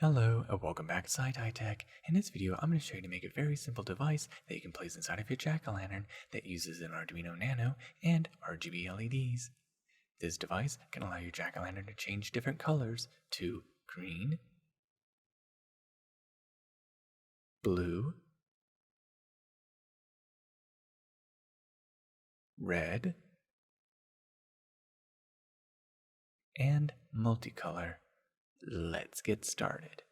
Hello and welcome back to Sci Tech. In this video, I'm going to show you to make a very simple device that you can place inside of your jack-o'-lantern that uses an Arduino Nano and RGB LEDs. This device can allow your jack-o'-lantern to change different colors to green, blue, red, and multicolor. Let's get started.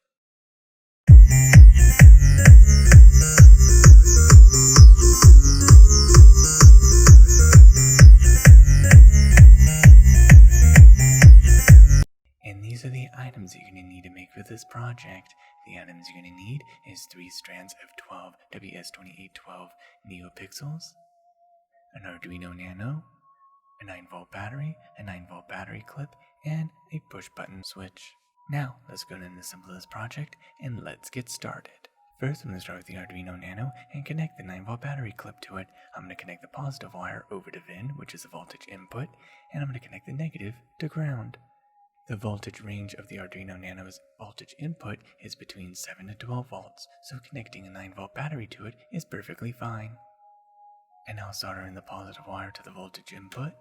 And these are the items that you're going to need to make for this project. The items you're going to need is 3 strands of 12 WS2812 neopixels, an Arduino Nano, a 9-volt battery, a 9-volt battery clip, and a push-button switch. Now, let's go into the simplest project and let's get started. First, I'm going to start with the Arduino Nano and connect the 9-volt battery clip to it. I'm going to connect the positive wire over to VIN, which is the voltage input, and I'm going to connect the negative to ground. The voltage range of the Arduino Nano's voltage input is between 7 to 12 volts, so connecting a 9-volt battery to it is perfectly fine. And now solder in the positive wire to the voltage input.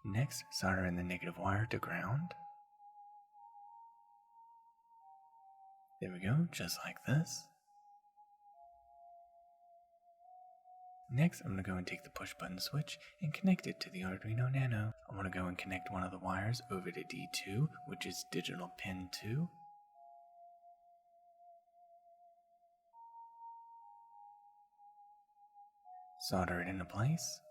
Next, solder in the negative wire to ground. There we go, just like this. Next, I'm going to go and take the push button switch and connect it to the Arduino Nano. I want to go and connect one of the wires over to D2, which is digital pin 2. Solder it into place.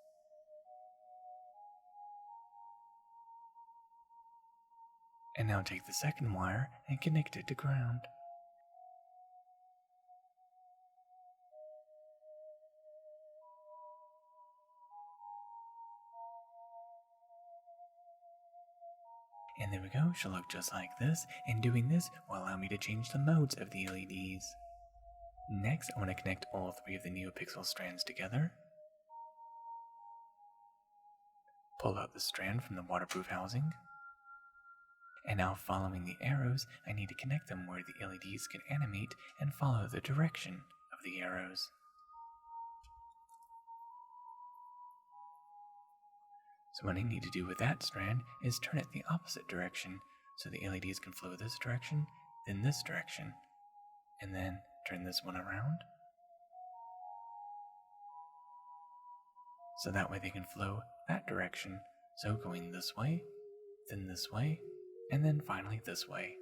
And now take the second wire and connect it to ground. And there we go, she'll look just like this, and doing this will allow me to change the modes of the LEDs. Next, I want to connect all 3 of the neopixel strands together. Pull out the strand from the waterproof housing. And now, following the arrows, I need to connect them where the LEDs can animate and follow the direction of the arrows. So what I need to do with that strand is turn it the opposite direction, so the LEDs can flow this direction, then this direction, and then turn this one around. So that way they can flow that direction, so going this way, and then finally this way.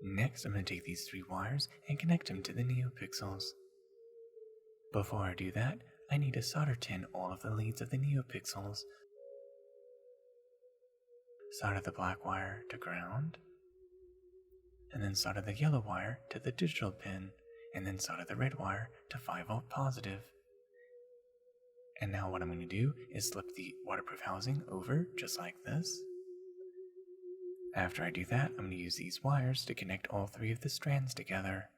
Next, I'm going to take these 3 wires and connect them to the neopixels. Before I do that, I need to solder tin all of the leads of the neopixels. Solder the black wire to ground, and then solder the yellow wire to the digital pin, and then solder the red wire to 5-volt positive. And now what I'm going to do is slip the waterproof housing over just like this. After I do that, I'm going to use these wires to connect all 3 of the strands together.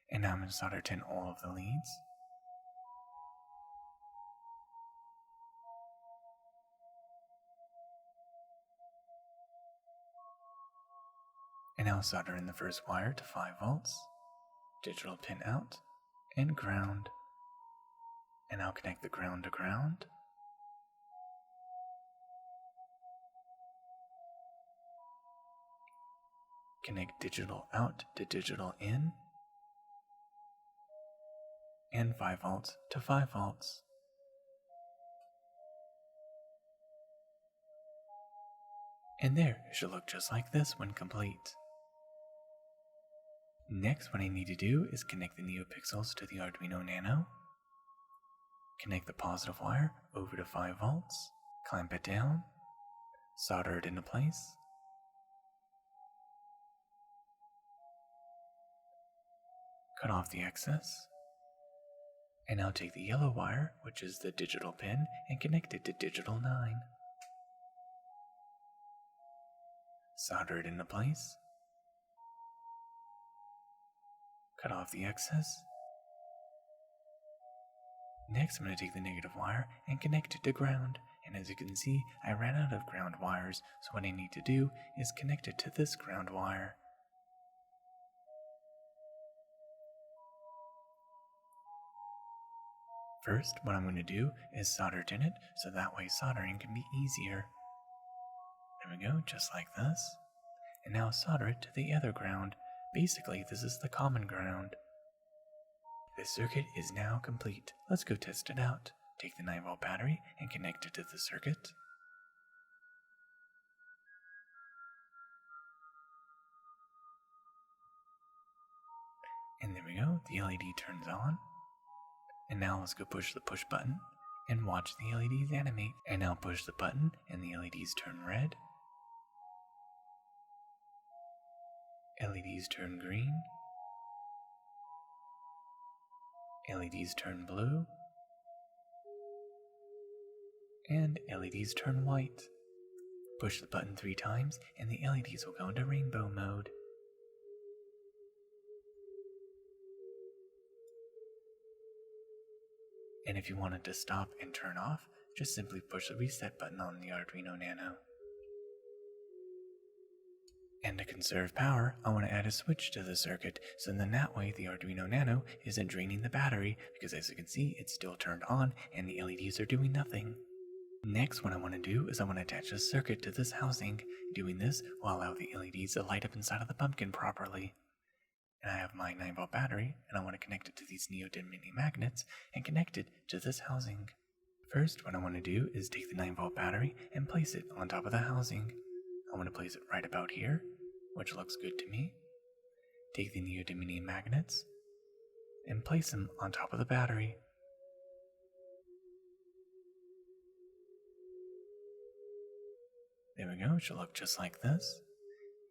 And now I'm going to solder tin all of the leads. And now solder in the first wire to 5 volts, digital pin out, and ground. And now connect the ground to ground. Connect digital out to digital in. And 5 volts to 5 volts. And there, it should look just like this when complete. Next, what I need to do is connect the neopixels to the Arduino Nano. Connect the positive wire over to 5 volts, clamp it down, solder it into place. Cut off the excess. And now take the yellow wire, which is the digital pin, and connect it to digital 9. Solder it into place. Cut off the excess. Next, I'm going to take the negative wire and connect it to ground. And as you can see, I ran out of ground wires, so what I need to do is connect it to this ground wire. First, what I'm going to do is solder tin it, so that way soldering can be easier. There we go, just like this. And now solder it to the other ground. Basically, this is the common ground. This circuit is now complete. Let's go test it out. Take the 9-volt battery and connect it to the circuit. And there we go, the LED turns on. And now let's go push the push button and watch the LEDs animate. And now push the button and the LEDs turn red. LEDs turn green. LEDs turn blue. And LEDs turn white. Push the button 3 times and the LEDs will go into rainbow mode. And if you want it to stop and turn off, just simply push the reset button on the Arduino Nano. And to conserve power, I want to add a switch to the circuit, so then that way the Arduino Nano isn't draining the battery, because as you can see, it's still turned on and the LEDs are doing nothing. Next, what I want to do is I want to attach a circuit to this housing. Doing this will allow the LEDs to light up inside of the pumpkin properly. And I have my 9-volt battery, and I want to connect it to these neodymium magnets and connect it to this housing. First, what I want to do is take the 9-volt battery and place it on top of the housing. I want to place it right about here, which looks good to me. Take the neodymium magnets and place them on top of the battery. There we go, it should look just like this.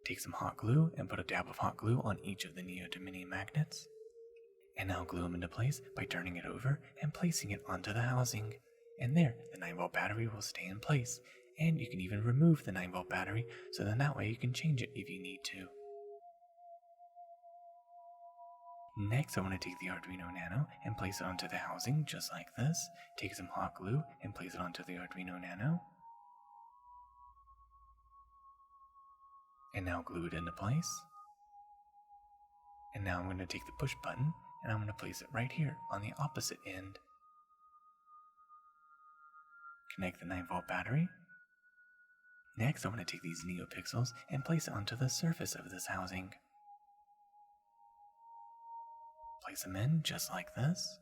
Take some hot glue and put a dab of hot glue on each of the neodymium magnets. And now glue them into place by turning it over and placing it onto the housing. And there, the 9-volt battery will stay in place. And you can even remove the 9-volt battery, so then that way you can change it if you need to. Next, I want to take the Arduino Nano and place it onto the housing just like this. Take some hot glue and place it onto the Arduino Nano. And now glue it into place. And now I'm going to take the push button and I'm going to place it right here on the opposite end. Connect the 9-volt battery. Next, I want to take these neopixels and place it onto the surface of this housing. Place them in just like this.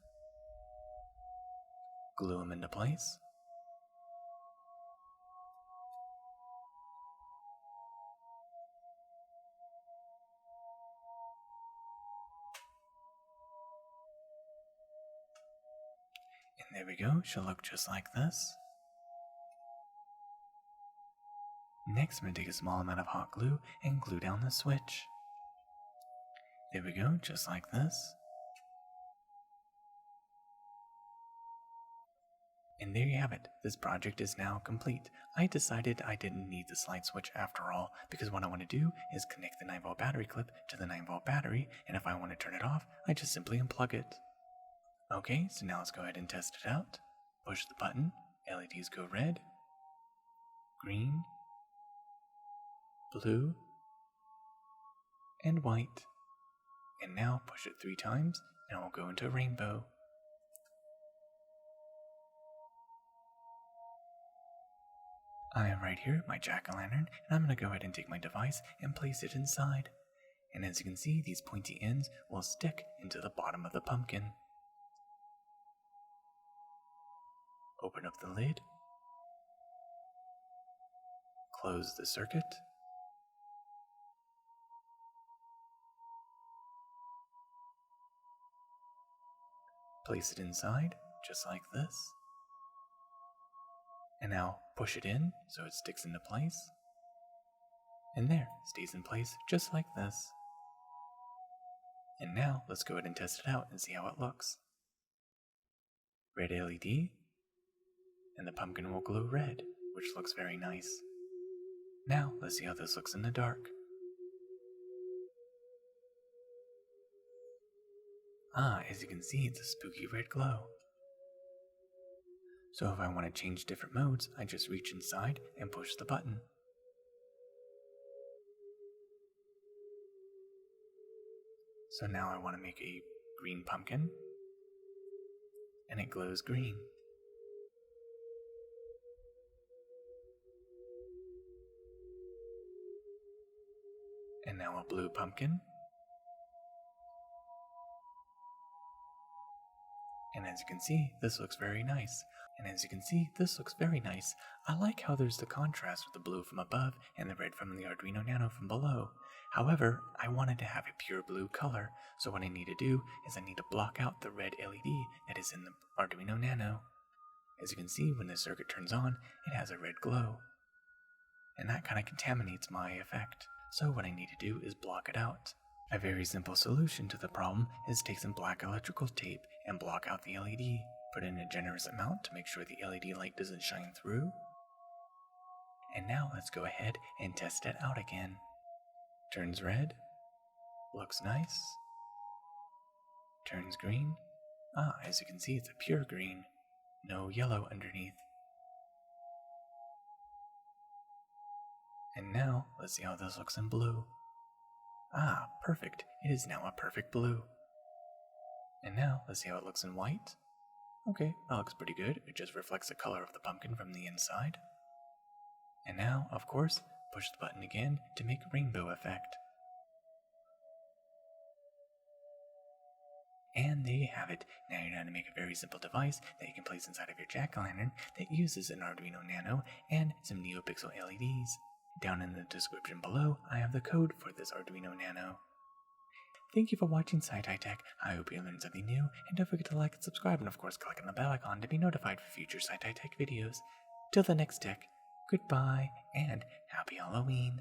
Glue them into place. And there we go, should look just like this. Next, I'm going to take a small amount of hot glue and glue down the switch. There we go, just like this. And there you have it, this project is now complete. I decided I didn't need this light switch after all, because what I want to do is connect the 9-volt battery clip to the 9-volt battery, and if I want to turn it off, I just simply unplug it. Okay, so now let's go ahead and test it out. Push the button, LEDs go red, green, blue, and white. And now push it 3 times, and it will go into rainbow. I am right here, my jack-o'-lantern, and I'm going to go ahead and take my device and place it inside. And as you can see, these pointy ends will stick into the bottom of the pumpkin. Open up the lid. Close the circuit. Place it inside, just like this. And now push it in so it sticks into place. And there, stays in place just like this. And now let's go ahead and test it out and see how it looks. Red LED, and the pumpkin will glow red, which looks very nice. Now let's see how this looks in the dark. As you can see, it's a spooky red glow. So if I want to change different modes, I just reach inside and push the button. So now I want to make a green pumpkin, and it glows green. And now a blue pumpkin. And as you can see, this looks very nice. I like how there's the contrast with the blue from above and the red from the Arduino Nano from below. However, I wanted to have a pure blue color, so what I need to do is I need to block out the red LED that is in the Arduino Nano. As you can see, when the circuit turns on, it has a red glow. And that kind of contaminates my effect. So what I need to do is block it out. A very simple solution to the problem is take some black electrical tape and block out the LED. Put in a generous amount to make sure the LED light doesn't shine through. And now let's go ahead and test it out again. Turns red. Looks nice. Turns green. As you can see, it's a pure green. No yellow underneath. And now, let's see how this looks in blue. Perfect. It is now a perfect blue. And now, let's see how it looks in white. Okay, that looks pretty good. It just reflects the color of the pumpkin from the inside. And now, of course, push the button again to make a rainbow effect. And there you have it. Now you know how to make a very simple device that you can place inside of your jack-o'-lantern that uses an Arduino Nano and some NeoPixel LEDs. Down in the description below, I have the code for this Arduino Nano. Thank you for watching SciTech. I hope you learned something new, and don't forget to like and subscribe, and of course click on the bell icon to be notified for future SciTech videos. Till the next tech, goodbye, and happy Halloween.